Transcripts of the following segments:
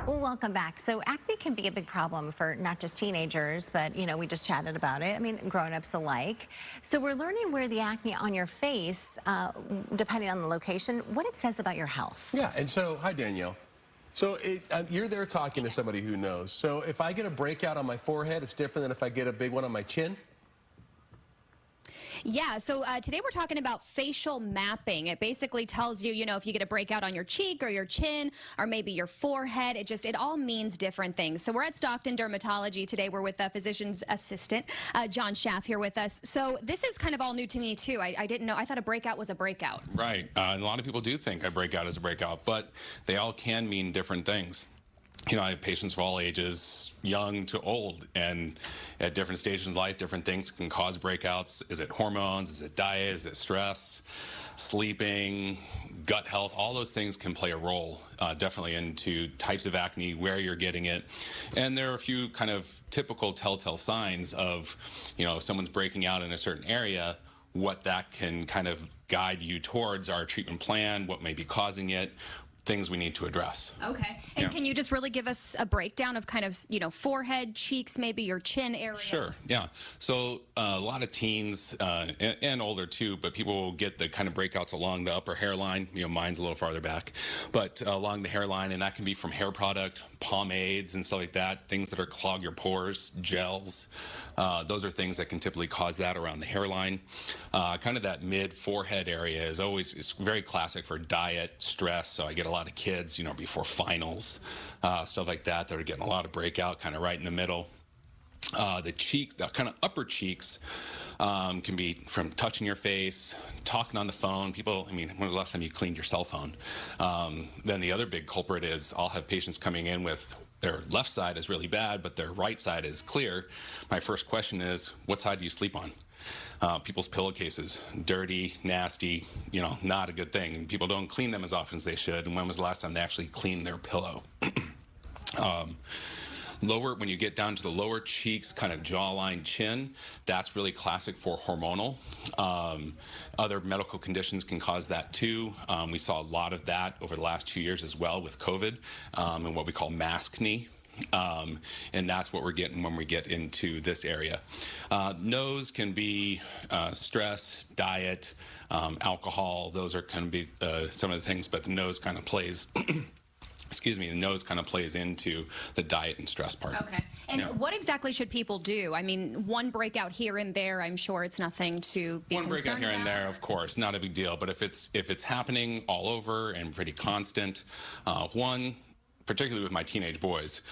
Well, welcome back. So acne can be a big problem for not just teenagers, but, we just chatted about it. I mean, grown-ups alike. So we're learning where the acne on your face, depending on the location, what it says about your health. Yeah, and so, hi, Danielle. So you're there talking to somebody who knows. So if I get a breakout on my forehead, it's different than if I get a big one on my chin? Yeah, so today we're talking about facial mapping. It basically tells you, if you get a breakout on your cheek or your chin or maybe your forehead, it all means different things. So we're at Stockton Dermatology today. We're with the physician's assistant, John Shaff, here with us. So this is kind of all new to me, too. I didn't know. I thought a breakout was a breakout. Right. And a lot of people do think a breakout is a breakout, but they all can mean different things. I have patients of all ages, young to old, and at different stages in life, different things can cause breakouts. Is it hormones? Is it diet? Is it stress? Sleeping? Gut health? All those things can play a role, definitely, into types of acne, where you're getting it. And there are a few kind of typical telltale signs of, if someone's breaking out in a certain area, what that can kind of guide you towards our treatment plan, what may be causing it, things we need to address. Okay. And can you just really give us a breakdown of kind of, forehead, cheeks, maybe your chin area? Sure. Yeah. So a lot of teens and older too, but people will get the kind of breakouts along the upper hairline. Mine's a little farther back, but along the hairline, and that can be from hair product, pomades and stuff like that, things that are clog your pores, gels. Those are things that can typically cause that around the hairline. Kind of that mid forehead area is very classic for diet, stress. So I get a lot of kids, before finals, stuff like that, that are getting a lot of breakout kind of right in the middle. The kind of upper cheeks can be from touching your face, talking on the phone. When was the last time you cleaned your cell phone? Then the other big culprit is I'll have patients coming in with their left side is really bad, but their right side is clear. My first question is, what side do you sleep on? People's pillowcases, dirty, nasty, not a good thing. And people don't clean them as often as they should. And when was the last time they actually cleaned their pillow? When you get down to the lower cheeks, kind of jawline, chin, that's really classic for hormonal. Other medical conditions can cause that too. We saw a lot of that over the last 2 years as well with COVID and what we call maskne. And that's what we're getting when we get into this area. Nose can be stress, diet, alcohol. Those are kind of be some of the things, but the nose kind of plays the nose kind of plays into the diet and stress part. Okay. And what exactly should people do? I mean, one breakout here and there, I'm sure it's nothing to be concerned about. One breakout here and there, of course, not a big deal. But if it's happening all over and pretty constant, particularly with my teenage boys,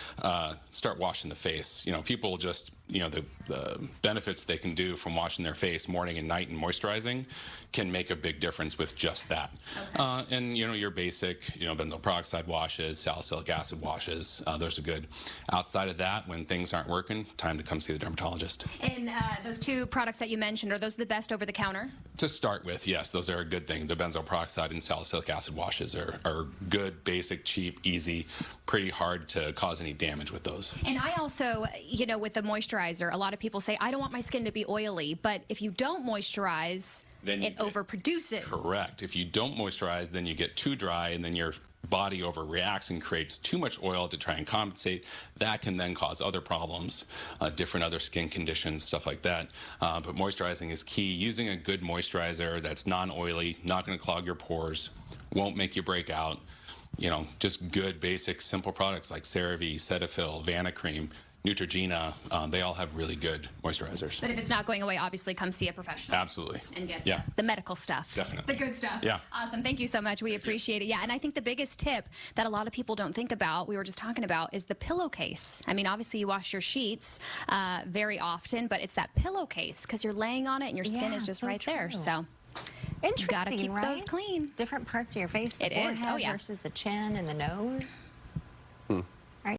start washing the face. People just, the benefits they can do from washing their face morning and night and moisturizing can make a big difference with just that. Okay. And, your basic, benzoyl peroxide washes, salicylic acid washes, those are good. Outside of that, when things aren't working, time to come see the dermatologist. And those two products that you mentioned, are those the best over the counter? To start with, yes, those are a good thing. The benzoyl peroxide and salicylic acid washes are good, basic, cheap, easy, pretty hard to cause any damage with those. And I also, with the moisturizer, a lot of people say, I don't want my skin to be oily, but if you don't moisturize, then it overproduces. Correct. If you don't moisturize, then you get too dry, and then your body overreacts and creates too much oil to try and compensate. That can then cause other problems, different other skin conditions, stuff like that. But moisturizing is key. Using a good moisturizer that's non-oily, not going to clog your pores, won't make you break out. Just good, basic, simple products like CeraVe, Cetaphil, Vanicream, Neutrogena, they all have really good moisturizers. But if it's not going away, obviously come see a professional. Absolutely. And get the medical stuff. Definitely. The good stuff. Yeah. Awesome. Thank you so much. We appreciate it. Yeah, and I think the biggest tip that a lot of people don't think about, we were just talking about, is the pillowcase. I mean, obviously you wash your sheets very often, but it's that pillowcase because you're laying on it and your skin is just right there. So interesting, got to keep right? those clean. Different parts of your face. The it is. Oh, yeah. Versus the chin and the nose.